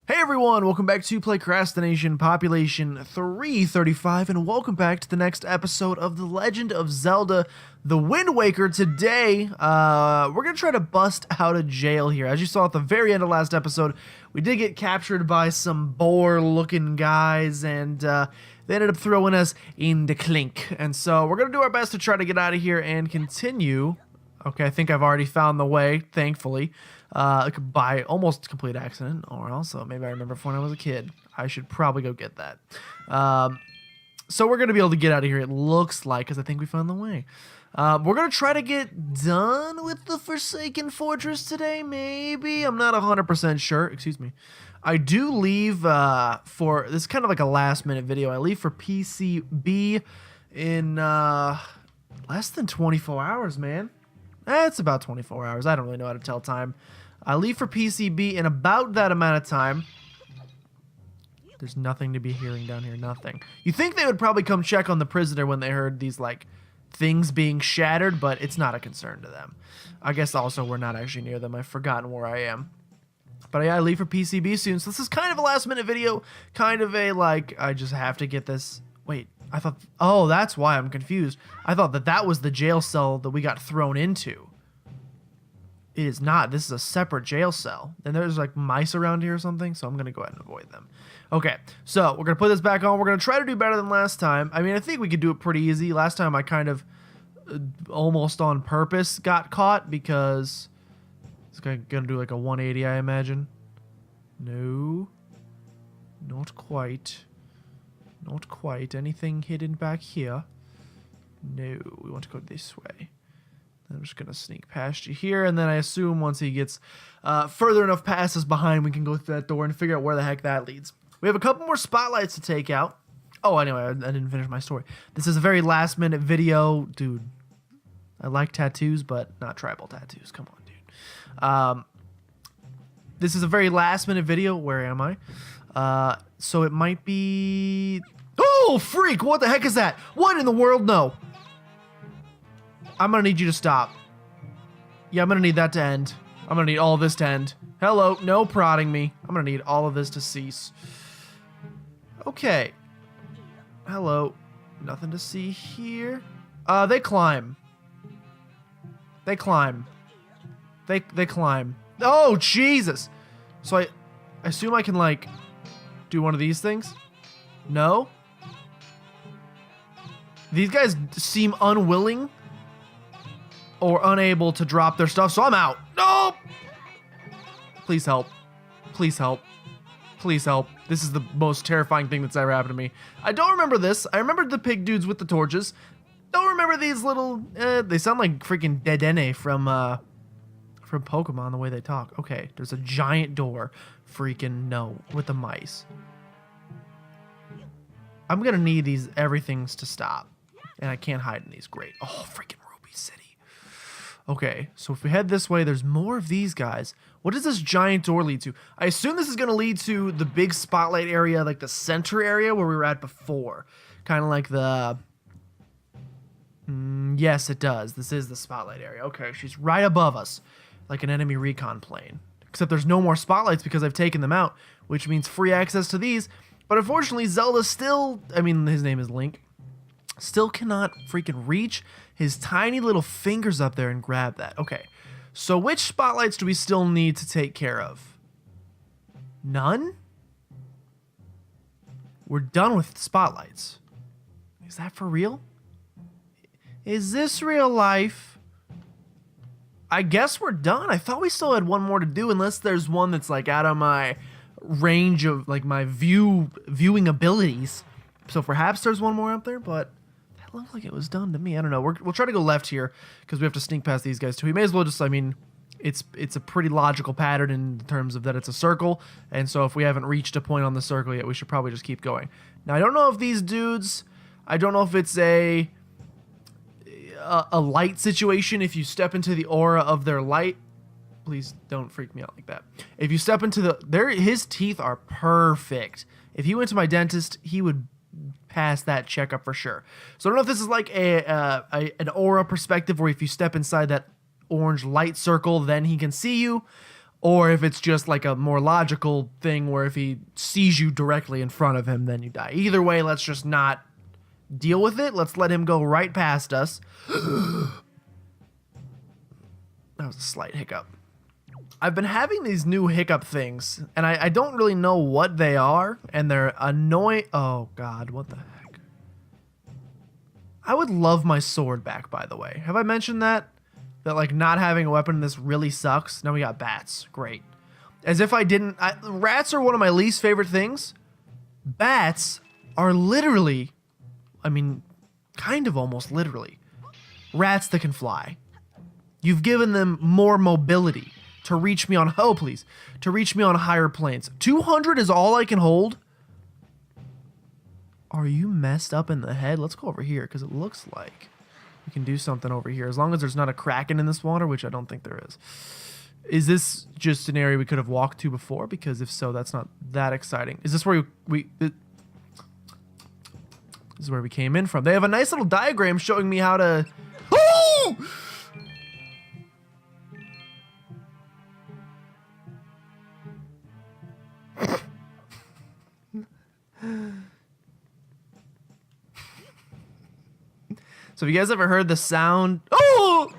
Hey everyone, welcome back to PlaycrastiNation Population 335, and welcome back to the next episode of The Legend of Zelda, The Wind Waker. Today, we're going to try to bust out of jail here. As you saw at the very end of last episode, we did get captured by some boar-looking guys, and they ended up throwing us in the clink. And so we're going to do our best to try to get out of here and continue. Okay, I think I've already found the way, thankfully. By almost complete accident, or also maybe I remember from when I was a kid. I should probably go get that. So we're going to be able to get out of here, it looks like, because I think we found the way. We're going to try to get done with the Forsaken Fortress today, maybe? I'm not 100% sure. Excuse me. I do leave for... This is kind of like a last-minute video. I leave for PCB in less than 24 hours, man. It's about 24 hours. I don't really know how to tell time. I leave for PCB in about that amount of time. There's nothing to be hearing down here. Nothing. You think they would probably come check on the prisoner when they heard these, like, things being shattered, but it's not a concern to them. I guess also we're not actually near them. I've forgotten where I am. But yeah, I leave for PCB soon. So this is kind of a last-minute video. Kind of a, like, I just have to get this... Wait. I thought, oh, that's why I'm confused. I thought that that was the jail cell that we got thrown into. It is not. This is a separate jail cell. And there's like mice around here or something, so I'm going to go ahead and avoid them. Okay, so we're going to put this back on. We're going to try to do better than last time. I mean, I think we could do it pretty easy. Last time I kind of almost on purpose got caught because it's going to do like a 180, I imagine. No, not quite. Not quite. Anything hidden back here? No, we want to go this way. I'm just going to sneak past you here, and then I assume once he gets further enough past us behind, we can go through that door and figure out where the heck that leads. We have a couple more spotlights to take out. Oh, anyway, I didn't finish my story. This is a very last-minute video. Dude, I like tattoos, but not tribal tattoos. Come on, dude. This is a very last-minute video. Where am I? So it might be... Oh, freak! What the heck is that? What in the world? No. I'm gonna need you to stop. Yeah, I'm gonna need that to end. I'm gonna need all of this to end. Hello, no prodding me. I'm gonna need all of this to cease. Okay. Hello. Nothing to see here. They climb. They climb. They climb. Oh, Jesus! So I assume I can, like... do one of these things? No? These guys seem unwilling or unable to drop their stuff, so I'm out. No! Please help. Please help. Please help. This is the most terrifying thing that's ever happened to me. I don't remember this. I remember the pig dudes with the torches. Don't remember these little... they sound like freaking Dedenne from Pokemon, the way they talk. Okay, there's a giant door. Freaking no. With the mice. I'm gonna need these everythings to stop. And I can't hide in these. Great. Oh, freaking Ruby City. Okay, so if we head this way, there's more of these guys. What does this giant door lead to? I assume this is gonna lead to the big spotlight area, like the center area where we were at before. Kind of like the... yes, it does. This is the spotlight area. Okay, she's right above us. Like an enemy recon plane. Except there's no more spotlights because I've taken them out, which means free access to these. But unfortunately, Zelda still, I mean, his name is Link, still cannot freaking reach his tiny little fingers up there and grab that. Okay, so which spotlights do we still need to take care of? None? We're done with spotlights. Is that for real? Is this real life? I guess we're done. I thought we still had one more to do, unless there's one that's like out of my range of like my viewing abilities. So perhaps there's one more up there, but that looked like it was done to me. I don't know. We'll try to go left here because we have to sneak past these guys too. We may as well just, I mean, it's a pretty logical pattern in terms of that it's a circle, and so if we haven't reached a point on the circle yet, we should probably just keep going. Now I don't know if these dudes, I don't know if it's a light situation. If you step into the aura of their light, please don't freak me out like that. If you step into his teeth are perfect. If he went to my dentist, he would pass that checkup for sure. So I don't know if this is like an aura perspective where if you step inside that orange light circle, then he can see you, or if it's just like a more logical thing where if he sees you directly in front of him, then you die. Either way, let's just not deal with it. Let's let him go right past us. That was a slight hiccup. I've been having these new hiccup things, and I don't really know what they are, and they're annoying. Oh, God, what the heck? I would love my sword back, by the way. Have I mentioned that? That, like, not having a weapon in this really sucks? Now we got bats. Great. As if I didn't... rats are one of my least favorite things. Bats are literally... I mean, kind of almost literally. Rats that can fly. You've given them more mobility to reach me on... Oh, please. To reach me on higher planes. 200 is all I can hold? Are you messed up in the head? Let's go over here, because it looks like we can do something over here. As long as there's not a kraken in this water, which I don't think there is. Is this just an area we could have walked to before? Because if so, that's not that exciting. Is this where this is where we came in from. They have a nice little diagram showing me how to... Oh! So have you guys ever heard the sound? Oh!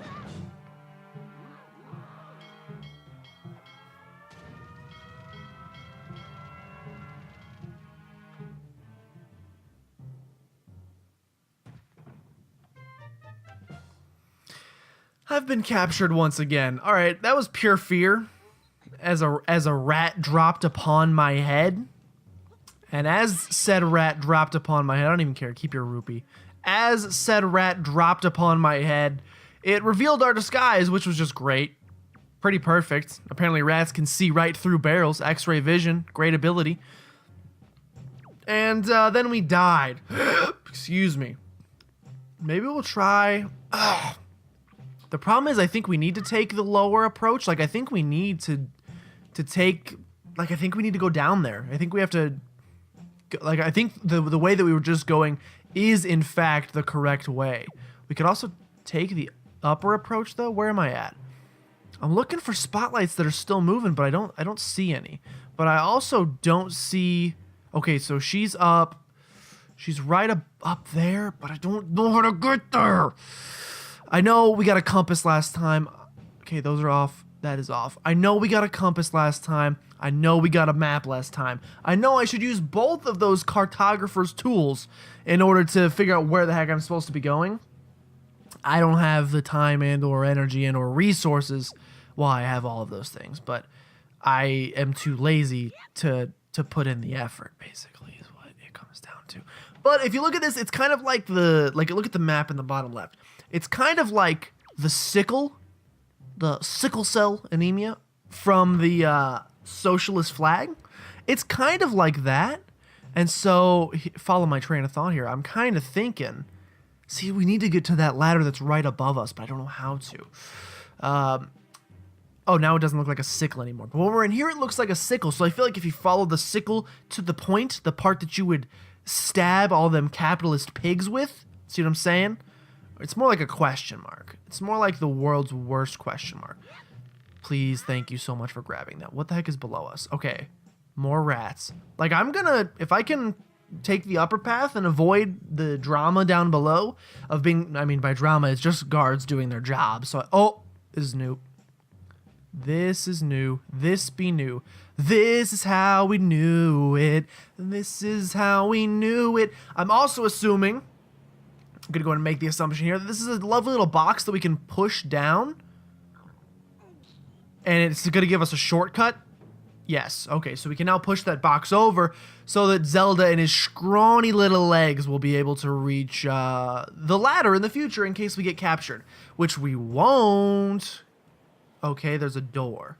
I've been captured once again. All right, that was pure fear as a rat dropped upon my head. And as said rat dropped upon my head, I don't even care, keep your rupee. As said rat dropped upon my head, it revealed our disguise, which was just great. Pretty perfect. Apparently rats can see right through barrels. X-ray vision. Great ability. And then we died. Excuse me. Maybe we'll try... The problem is I think we need to take the lower approach. Like, I think we need to take... Like, I think we need to go down there. I think we have to... Like, I think the way that we were just going is, in fact, the correct way. We could also take the upper approach, though. Where am I at? I'm looking for spotlights that are still moving, but I don't see any. But I also don't see... Okay, so she's up. She's right up there, but I don't know how to get there. I know we got a compass last time. Okay, those are off. That is off. I know we got a compass last time. I know we got a map last time. I know I should use both of those cartographer's tools in order to figure out where the heck I'm supposed to be going. I don't have the time and or energy and or resources. Well, I have all of those things, but I am too lazy to put in the effort, basically, is what it comes down to. But if you look at this, it's kind of like look at the map in the bottom left. It's kind of like the sickle cell anemia from the socialist flag. It's kind of like that. And so, follow my train of thought here. I'm kind of thinking, see, we need to get to that ladder that's right above us, but I don't know how to. Oh, now it doesn't look like a sickle anymore. But when we're in here, it looks like a sickle. So I feel like if you follow the sickle to the point, the part that you would stab all them capitalist pigs with, see what I'm saying? It's more like a question mark. It's more like the world's worst question mark. Please, thank you so much for grabbing that. What the heck is below us? Okay, more rats. Like, I'm gonna, if I can take the upper path and avoid the drama down below of being, I mean, by drama, it's just guards doing their job. So, oh, this is new. This is new. This be new. This is how we knew it. This is how we knew it. I'm also assuming, I'm gonna go ahead and make the assumption here that this is a lovely little box that we can push down. And it's gonna give us a shortcut. Yes, okay, so we can now push that box over so that Zelda and his scrawny little legs will be able to reach the ladder in the future in case we get captured, which we won't. Okay, there's a door.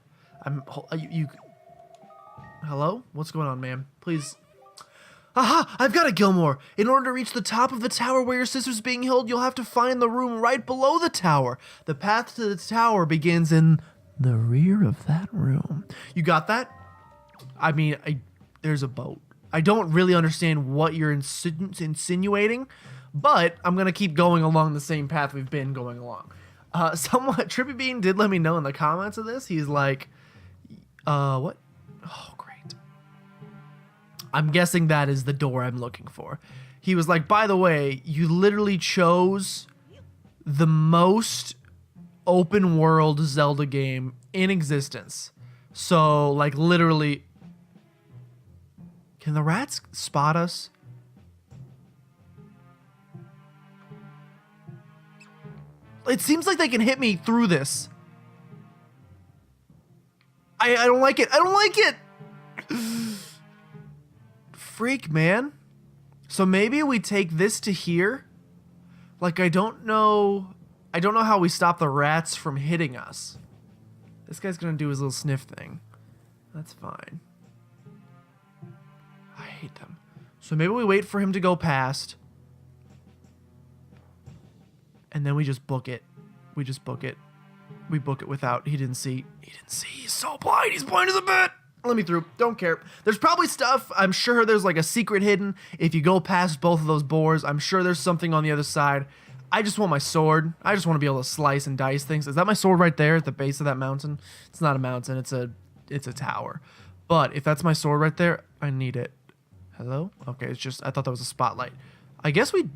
Hello? What's going on, ma'am? Please. Aha! I've got it, Gilmore! In order to reach the top of the tower where your sister's being held, you'll have to find the room right below the tower. The path to the tower begins in the rear of that room. You got that? I mean, there's a boat. I don't really understand what you're insinuating, but I'm going to keep going along the same path we've been going along. Somewhat, Trippy Bean did let me know in the comments of this. He's like, What? Oh, great. I'm guessing that is the door I'm looking for. He was like, by the way, you literally chose the most open world Zelda game in existence. So, like, literally... Can the rats spot us? It seems like they can hit me through this. I don't like it. I don't like it. Freak, man. So maybe we take this to here. Like, I don't know how we stop the rats from hitting us. This guy's gonna do his little sniff thing. That's fine. I hate them. So maybe we wait for him to go past. And then we just book it. We just book it. We book it without... He didn't see. He didn't see. He's so blind. He's blind as a bat. Let me through. Don't care. There's probably stuff. I'm sure there's like a secret hidden. If you go past both of those boars, I'm sure there's something on the other side. I just want my sword. I just want to be able to slice and dice things. Is that my sword right there at the base of that mountain? It's not a mountain. It's a tower. But if that's my sword right there, I need it. Hello? Okay, it's just... I thought that was a spotlight. I guess we...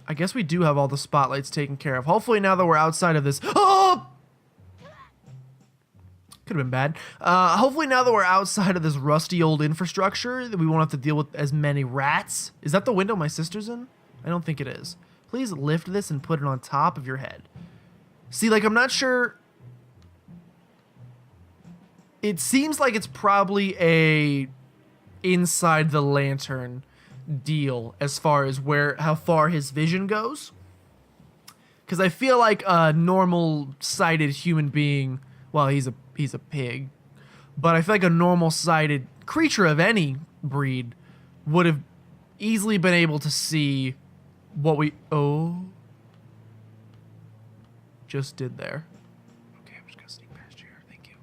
I guess we do have all the spotlights taken care of. Hopefully now that we're outside of this... Oh! Could have been bad. Hopefully now that we're outside of this rusty old infrastructure, that we won't have to deal with as many rats. Is that the window my sister's in? I don't think it is. Please lift this and put it on top of your head. See, like, I'm not sure... It seems like it's probably a inside the lantern deal as far as how far his vision goes, because I feel like a normal sighted human being, well, he's a pig, but I feel like a normal sighted creature of any breed would have easily been able to see what we just did there. Okay, I'm just gonna sneak past you here. Thank you.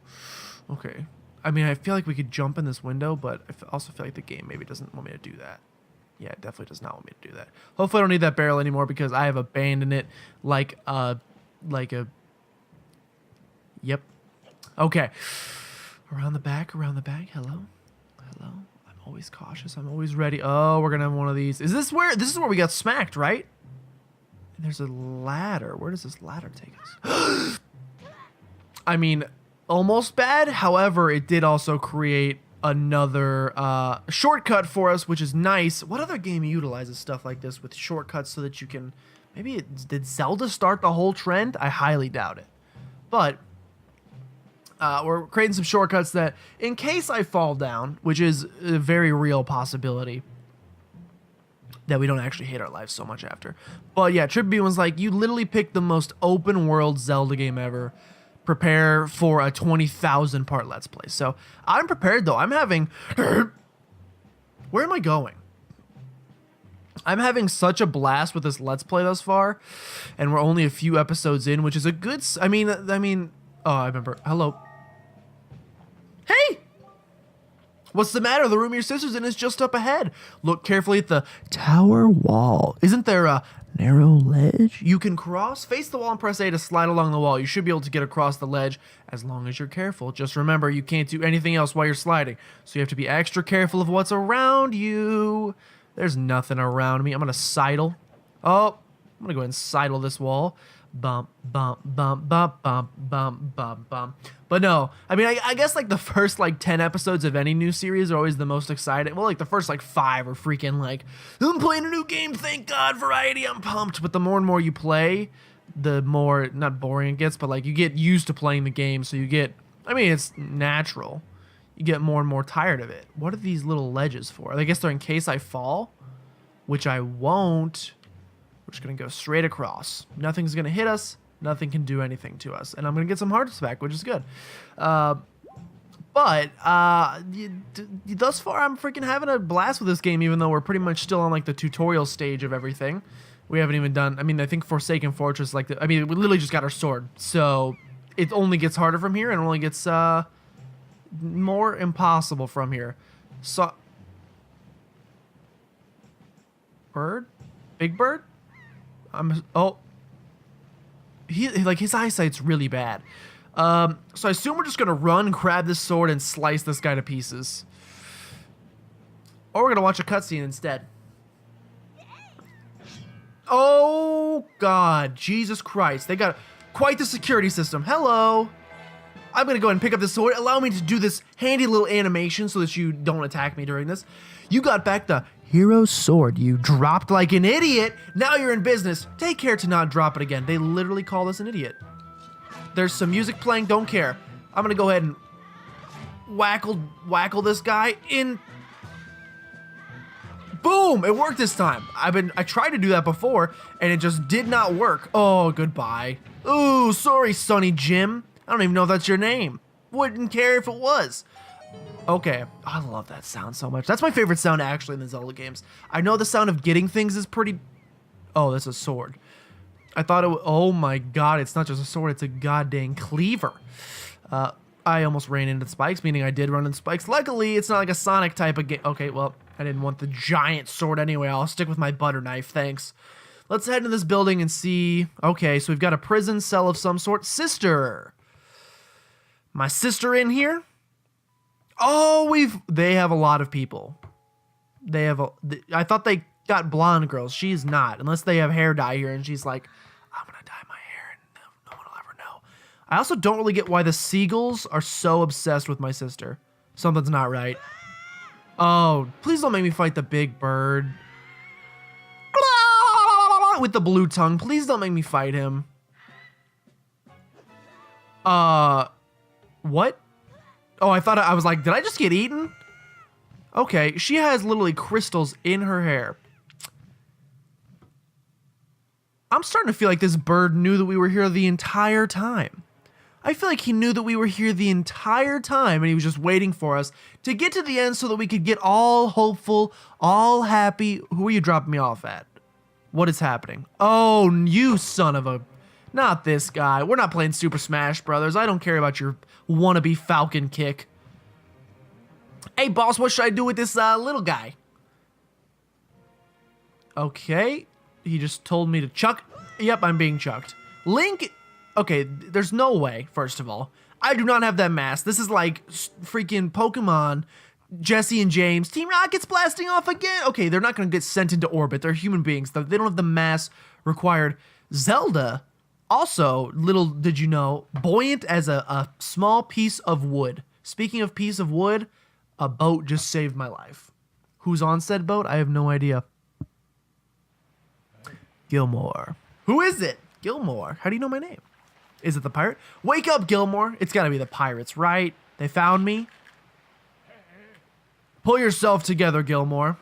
Okay, I mean, I feel like we could jump in this window, but I also feel like the game maybe doesn't want me to do that. Yeah, it definitely does not want me to do that. Hopefully I don't need that barrel anymore because I have abandoned it like a... Yep. Okay. Around the back. Hello. Hello. I'm always cautious. I'm always ready. Oh, we're going to have one of these. This is where we got smacked, right? And there's a ladder. Where does this ladder take us? I mean, almost bad. However, it did also create another shortcut for us, which is nice. What other game utilizes stuff like this with shortcuts so that you can... Maybe did Zelda start the whole trend? I highly doubt it. But we're creating some shortcuts that, in case I fall down, which is a very real possibility, that we don't actually hate our lives so much after. But yeah, Trip was like, you literally picked the most open world Zelda game ever. Prepare for a 20,000 part Let's Play. So I'm prepared though. I'm having... Where am I going? I'm having such a blast with this Let's Play thus far. And we're only a few episodes in, which is a good... I mean... Oh, I remember. Hello. Hey! What's the matter? The room your sister's in is just up ahead. Look carefully at the tower wall. Isn't there a narrow ledge you can cross? Face the wall and press A to slide along the wall. You should be able to get across the ledge as long as you're careful. Just remember, you can't do anything else while you're sliding. So you have to be extra careful of what's around you. There's nothing around me. I'm going to sidle. Oh, I'm going to go ahead and sidle this wall. Bump, bump, bump, bump, bump, bump, bump, bump. But no, I mean, I guess like the first like 10 episodes of any new series are always the most exciting. Well, like the first like 5 are freaking like, I'm playing a new game, thank God, variety, I'm pumped. But the more and more you play, the more, not boring it gets, but like you get used to playing the game. So you get, I mean, it's natural. You get more and more tired of it. What are these little ledges for? I guess they're in case I fall, which I won't. We're just going to go straight across. Nothing's going to hit us. Nothing can do anything to us. And I'm going to get some hearts back, which is good. But thus far, I'm freaking having a blast with this game, even though we're pretty much still on like the tutorial stage of everything. We haven't even done... I mean, I think Forsaken Fortress, like... I mean, we literally just got our sword. So it only gets harder from here and it only gets more impossible from here. So... Bird? Big bird? Oh, he like his eyesight's really bad. So I assume we're just gonna run, grab this sword, and slice this guy to pieces. Or we're gonna watch a cutscene instead. Oh, God. Jesus Christ. They got quite the security system. Hello. I'm going to go ahead and pick up this sword. Allow me to do this handy little animation so that you don't attack me during this. You got back the hero's sword. You dropped like an idiot. Now you're in business. Take care to not drop it again. They literally call us an idiot. There's some music playing. Don't care. I'm going to go ahead and whackle this guy in. Boom! It worked this time. I tried to do that before, and it just did not work. Oh, goodbye. Ooh, sorry, Sonny Jim. I don't even know if that's your name. Wouldn't care if it was. Okay, I love that sound so much. That's my favorite sound, actually, in the Zelda games. I know the sound of getting things is pretty... Oh, that's a sword. I thought it was... Oh, my God, it's not just a sword. It's a goddamn cleaver. I almost ran into spikes, meaning I did run into spikes. Luckily, it's not like a Sonic type of game. Okay, well... I didn't want the giant sword anyway. I'll stick with my butter knife, thanks. Let's head into this building and see. Okay, so we've got a prison cell of some sort. Sister. My sister in here? Oh, they have a lot of people. I thought they got blonde girls. She's not, unless they have hair dye here, and she's like, I'm gonna dye my hair, and no one will ever know. I also don't really get why the seagulls are so obsessed with my sister. Something's not right. Oh, please don't make me fight the big bird. With the blue tongue. Please don't make me fight him. What? Oh, I was like, did I just get eaten? Okay, she has literally crystals in her hair. I'm starting to feel like this bird knew that we were here the entire time. I feel like he knew that we were here the entire time and he was just waiting for us to get to the end so that we could get all hopeful, all happy. Who are you dropping me off at? What is happening? Oh, you son of a... Not this guy. We're not playing Super Smash Brothers. I don't care about your wannabe Falcon kick. Hey, boss, what should I do with this little guy? Okay. He just told me to chuck. Yep, I'm being chucked. Link... Okay, there's no way, first of all. I do not have that mask. This is like freaking Pokemon, Jesse and James. Team Rocket's blasting off again. Okay, they're not going to get sent into orbit. They're human beings. They don't have the mass required. Zelda, also, little did you know, buoyant as a small piece of wood. Speaking of piece of wood, a boat just saved my life. Who's on said boat? I have no idea. Gilmore. Who is it? Gilmore. How do you know my name? Is it the pirate? Wake up, Gilmore. It's gotta be the pirates, right? They found me. Pull yourself together, Gilmore.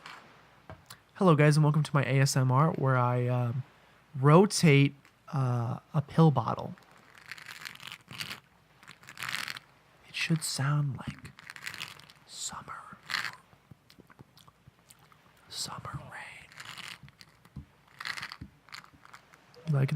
Hello, guys, and welcome to my ASMR, where I rotate a pill bottle. It should sound like summer. Summer rain. Like,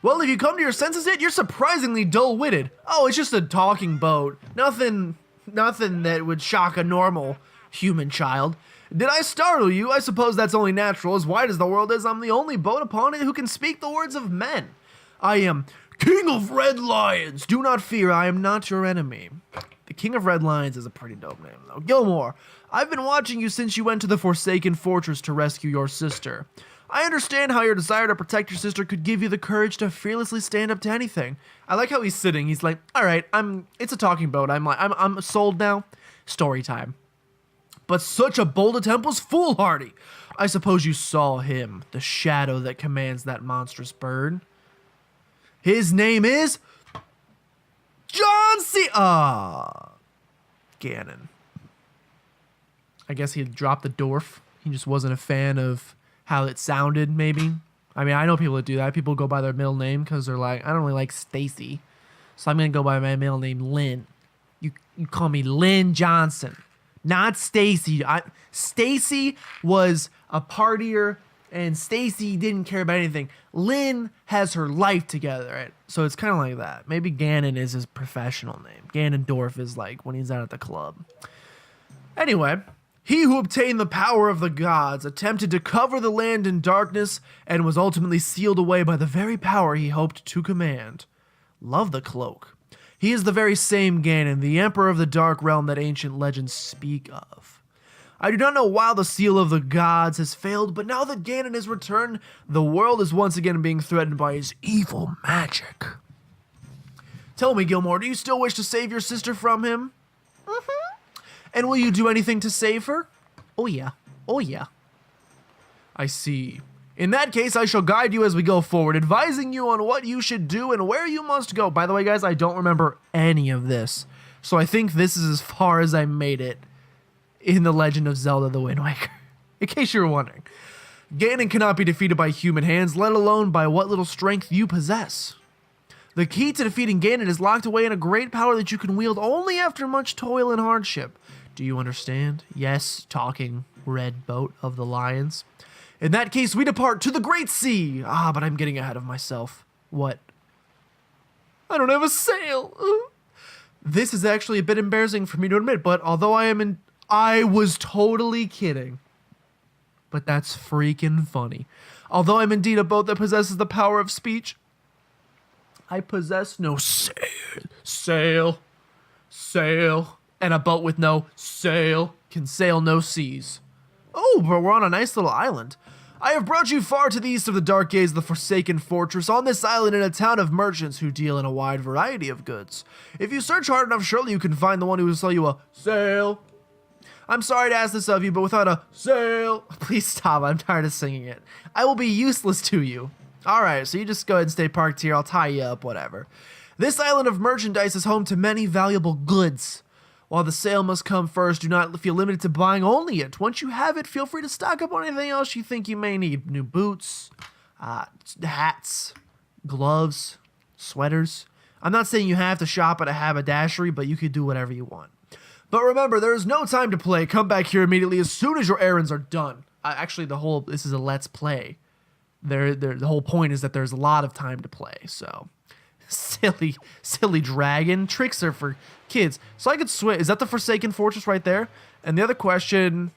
well, if you come to your senses yet, you're surprisingly dull-witted. Oh, it's just a talking boat. Nothing that would shock a normal human child. Did I startle you? I suppose that's only natural. As wide as the world is, I'm the only boat upon it who can speak the words of men. I am King of Red Lions. Do not fear, I am not your enemy. The King of Red Lions is a pretty dope name, though. Gilmore, I've been watching you since you went to the Forsaken Fortress to rescue your sister. I understand how your desire to protect your sister could give you the courage to fearlessly stand up to anything. I like how he's sitting. He's like, all right, it's a talking boat. I'm sold now. Story time. But such a bold attempt was foolhardy. I suppose you saw him, the shadow that commands that monstrous bird. His name is John C. Ganon. I guess he dropped the dwarf. He just wasn't a fan of how it sounded, maybe. I mean, I know people that do that. People go by their middle name because they're like, I don't really like Stacy, so I'm going to go by my middle name, Lynn. You call me Lynn Johnson, not Stacy. Stacy was a partier, and Stacy didn't care about anything. Lynn has her life together, right? So it's kind of like that. Maybe Ganon is his professional name. Ganondorf is like when he's out at the club. Anyway... He who obtained the power of the gods attempted to cover the land in darkness and was ultimately sealed away by the very power he hoped to command. Love the cloak. He is the very same Ganon, the Emperor of the Dark Realm that ancient legends speak of. I do not know why the seal of the gods has failed, but now that Ganon has returned, the world is once again being threatened by his evil magic. Tell me, Gilmore, do you still wish to save your sister from him? Mm-hmm. And will you do anything to save her? Oh yeah. Oh yeah. I see. In that case, I shall guide you as we go forward, advising you on what you should do and where you must go. By the way, guys, I don't remember any of this, so I think this is as far as I made it in The Legend of Zelda: The Wind Waker, in case you were wondering. Ganon cannot be defeated by human hands, let alone by what little strength you possess. The key to defeating Ganon is locked away in a great power that you can wield only after much toil and hardship. Do you understand? Yes, talking red boat of the lions. In that case, we depart to the Great Sea. Ah, but I'm getting ahead of myself. What? I don't have a sail. This is actually a bit embarrassing for me to admit, but although I was totally kidding. But that's freaking funny. Although I'm indeed a boat that possesses the power of speech, I possess no sail. And a boat with no sail can sail no seas. Oh, but we're on a nice little island. I have brought you far to the east of the dark gates of the Forsaken Fortress, on this island in a town of merchants who deal in a wide variety of goods. If you search hard enough, surely you can find the one who will sell you a sail. I'm sorry to ask this of you, but without a sail... Please stop, I'm tired of singing it. I will be useless to you. Alright, so you just go ahead and stay parked here, I'll tie you up, whatever. This island of merchandise is home to many valuable goods. While the sale must come first, do not feel limited to buying only it. Once you have it, feel free to stock up on anything else you think you may need. New boots, hats, gloves, sweaters. I'm not saying you have to shop at a haberdashery, but you can do whatever you want. But remember, there is no time to play. Come back here immediately as soon as your errands are done. Actually, this is a let's play. The whole point is that there's a lot of time to play, so... Silly dragon. Tricks are for kids. So I could swim. Is that the Forsaken Fortress right there? And the other question...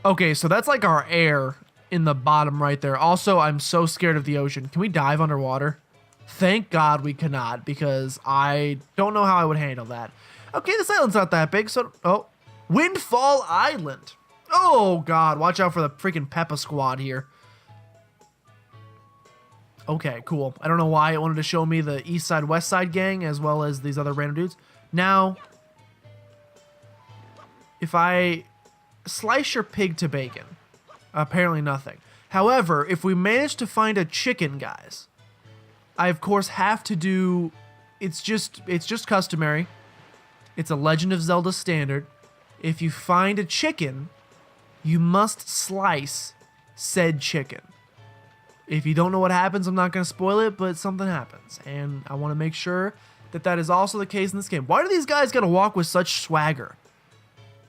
Okay, so that's like our air in the bottom right there. Also, I'm so scared of the ocean. Can we dive underwater? Thank God we cannot, because I don't know how I would handle that. Okay, this island's not that big, so... Oh. Windfall Island. Oh, God. Watch out for the freaking Peppa Squad here. Okay, cool. I don't know why it wanted to show me the East Side, West Side gang, as well as these other random dudes. Now, if I slice your pig to bacon, apparently nothing. However, if we manage to find a chicken, guys, I, of course, have to do... It's just customary. It's a Legend of Zelda standard. If you find a chicken, you must slice said chicken. If you don't know what happens, I'm not going to spoil it, but something happens. And I want to make sure that that is also the case in this game. Why do these guys got to walk with such swagger?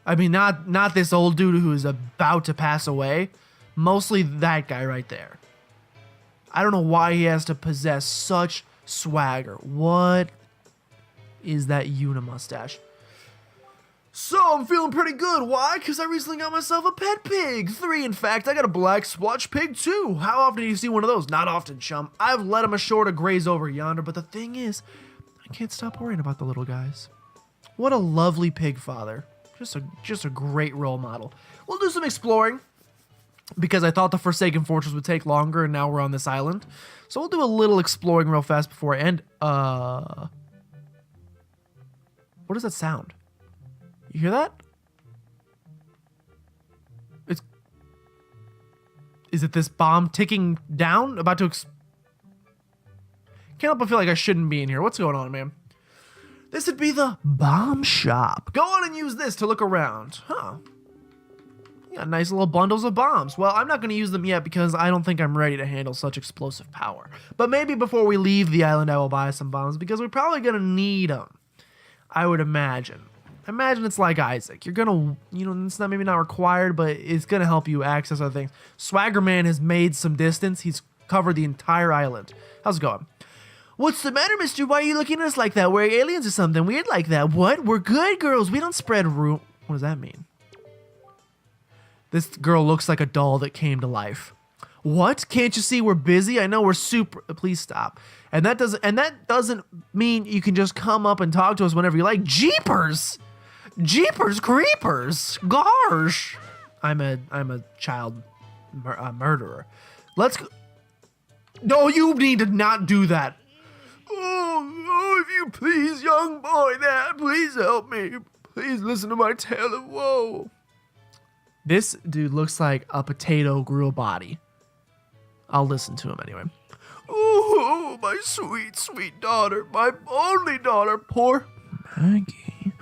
I mean, not this old dude who is about to pass away. Mostly that guy right there. I don't know why he has to possess such swagger. What is that Unimustache? So, I'm feeling pretty good. Why? Because I recently got myself a pet pig. 3, in fact. I got a black splotch pig, too. How often do you see one of those? Not often, chum. I've led him ashore to graze over yonder, but the thing is, I can't stop worrying about the little guys. What a lovely pig father. Just a great role model. We'll do some exploring, because I thought the Forsaken Fortress would take longer, and now we're on this island. So we'll do a little exploring real fast before I end. What does that sound? You hear that? Is it this bomb ticking down? About to can't help but feel like I shouldn't be in here. What's going on, man? This would be the bomb shop. Go on and use this to look around. Huh. You got nice little bundles of bombs. Well, I'm not going to use them yet because I don't think I'm ready to handle such explosive power. But maybe before we leave the island, I will buy some bombs because we're probably going to need them. I would imagine. Imagine it's like Isaac. You're gonna, it's not maybe not required, but it's gonna help you access other things. Swagger Man has made some distance. He's covered the entire island. How's it going? What's the matter, mister? Why are you looking at us like that? We're aliens or something weird like that. What? We're good girls. We don't spread room. What does that mean? This girl looks like a doll that came to life. What? Can't you see we're busy? I know we're super. Please stop. And that doesn't mean you can just come up and talk to us whenever you like. Jeepers! Jeepers creepers! Gosh! I'm a child murderer. Let's go. No, you need to not do that. Oh, if you please, young boy, Dad, please help me. Please listen to my tale of woe. This dude looks like a potato grew a body. I'll listen to him anyway. Oh, my sweet, sweet daughter, my only daughter, poor Maggie.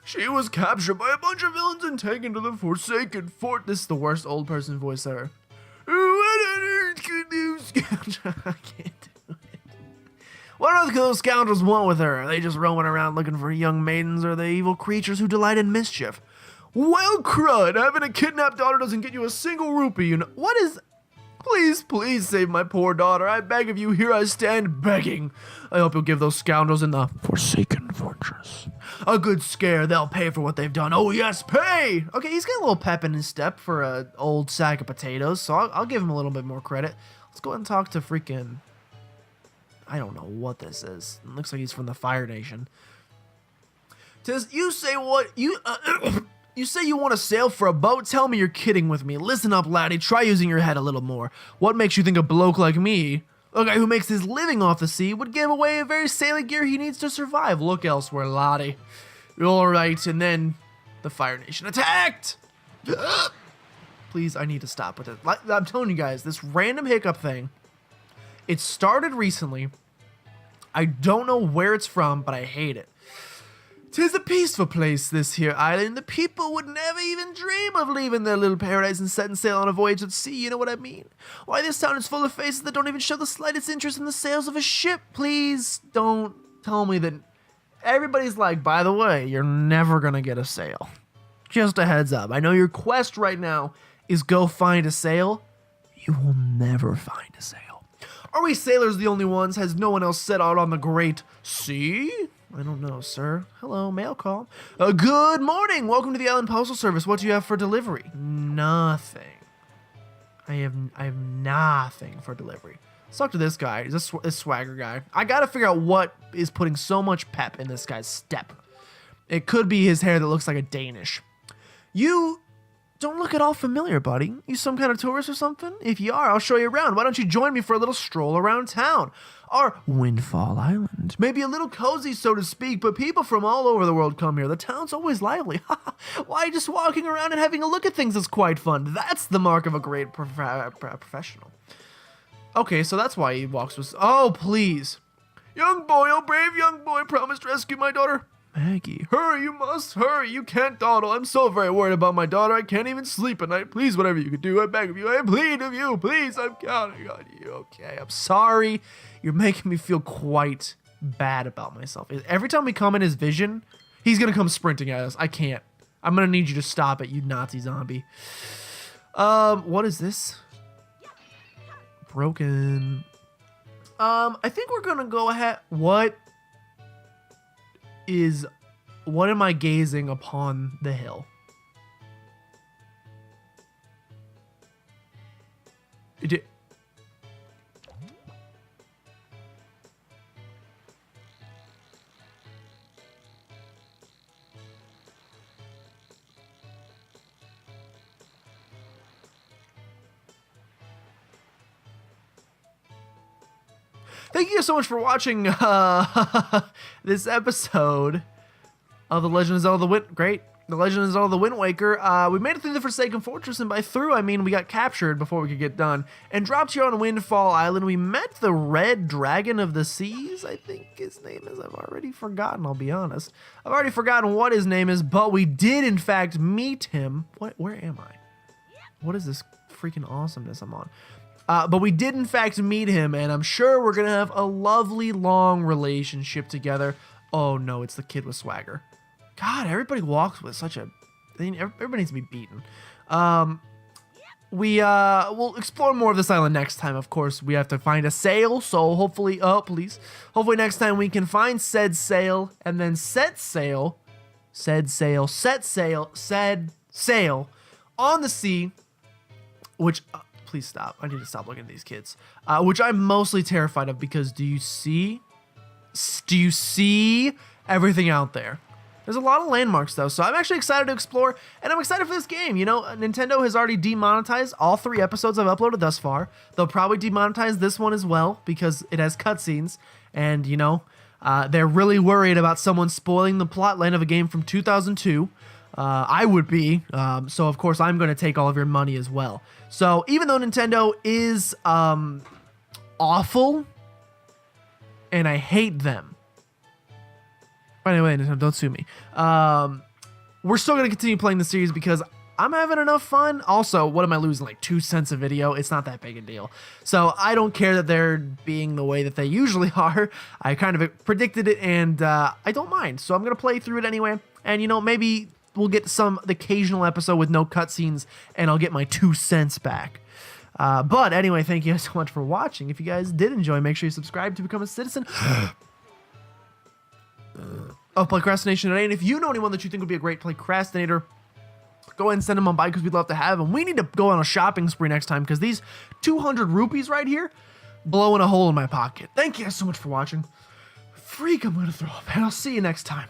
She was captured by a bunch of villains and taken to the Forsaken Fort. This is the worst old person voice ever. What on earth could those scoundrels? I can't do it. What on earth could those scoundrels want with her? Are they just roaming around looking for young maidens, or are they evil creatures who delight in mischief? Well, crud, having a kidnapped daughter doesn't get you a single rupee, you know. What is... Please, please save my poor daughter. I beg of you, here I stand begging. I hope you'll give those scoundrels in the Forsaken Fortress a good scare. They'll pay for what they've done. Oh, yes, pay! Okay, he's got a little pep in his step for an old sack of potatoes, so I'll give him a little bit more credit. Let's go ahead and talk to freaking... I don't know what this is. It looks like he's from the Fire Nation. Tis, you say what? You say you want to sail for a boat? Tell me you're kidding with me. Listen up, laddie. Try using your head a little more. What makes you think a bloke like me, a guy who makes his living off the sea, would give away a very sailing gear he needs to survive? Look elsewhere, laddie. All right, and then the Fire Nation attacked! Please, I need to stop with it. I'm telling you guys, this random hiccup thing, it started recently. I don't know where it's from, but I hate it. 'Tis a peaceful place, this here island. The people would never even dream of leaving their little paradise and setting sail on a voyage at sea, you know what I mean? Why, this town is full of faces that don't even show the slightest interest in the sails of a ship. Please don't tell me that everybody's like, by the way, you're never gonna get a sail. Just a heads up. I know your quest right now is go find a sail. You will never find a sail. Are we sailors the only ones? Has no one else set out on the great sea? I don't know, sir. Hello, mail call. Good morning. Welcome to the Island Postal Service. What do you have for delivery? Nothing. I have nothing for delivery. Let's talk to this guy. He's this swagger guy. I gotta figure out what is putting so much pep in this guy's step. It could be his hair that looks like a Danish. You don't look at all familiar, buddy. You some kind of tourist or something? If you are, I'll show you around. Why don't you join me for a little stroll around town? Our Windfall Island. Maybe a little cozy, so to speak, but people from all over the world come here. The town's always lively. Why, just walking around and having a look at things is quite fun. That's the mark of a great professional. Okay, so that's why he walks with... Oh, please. Young boy, oh brave young boy, promise to rescue my daughter. Maggie, hurry, you must hurry. You can't dawdle. I'm so very worried about my daughter. I can't even sleep at night. Please, whatever you can do, I beg of you. I plead of you. Please, I'm counting on you. Okay, I'm sorry. You're making me feel quite bad about myself. Every time we come in his vision, he's going to come sprinting at us. I can't. I'm going to need you to stop it, you Nazi zombie. What is this? Broken. I think we're going to go ahead. What am I gazing upon the hill? Thank you so much for watching this episode of The Legend of Zelda The Legend of Zelda the Wind Waker. We made it through the Forsaken Fortress, and by through, I mean we got captured before we could get done, and dropped here on Windfall Island. We met the Red Dragon of the Seas, I think his name is. I've already forgotten, I'll be honest. I've already forgotten what his name is, but we did, in fact, meet him. Where am I? What is this freaking awesomeness I'm on? But we did, in fact, meet him, and I'm sure we're going to have a lovely, long relationship together. Oh, no, it's the kid with swagger. God, everybody walks with such a... Everybody needs to be beaten. We'll explore more of this island next time, of course. We have to find a sail, so hopefully... Oh, please. Hopefully next time we can find said sail, and then set sail... Said sail, set sail, said sail on the sea, which... please stop. I need to stop looking at these kids, which I'm mostly terrified of because do you see everything out there? There's a lot of landmarks though, so I'm actually excited to explore, and I'm excited for this game. You know, Nintendo has already demonetized all 3 episodes I've uploaded thus far. They'll probably demonetize this one as well because it has cutscenes, and you know, they're really worried about someone spoiling the plotline of a game from 2002. I would be, so of course I'm going to take all of your money as well. So even though Nintendo is awful, and I hate them. By the way, Nintendo, don't sue me. We're still going to continue playing the series because I'm having enough fun. Also, what am I losing? Like 2 cents a video? It's not that big a deal. So I don't care that they're being the way that they usually are. I kind of predicted it, and I don't mind. So I'm going to play through it anyway. And, you know, maybe we'll get the occasional episode with no cutscenes, and I'll get my 2 cents back. But anyway, thank you guys so much for watching. If you guys did enjoy, make sure you subscribe to become a citizen of PlaycrastiNation today. And if you know anyone that you think would be a great Playcrastinator, go ahead and send them on by because we'd love to have them. We need to go on a shopping spree next time because these 200 rupees right here blowing a hole in my pocket. Thank you guys so much for watching. Freak, I'm going to throw up, and I'll see you next time.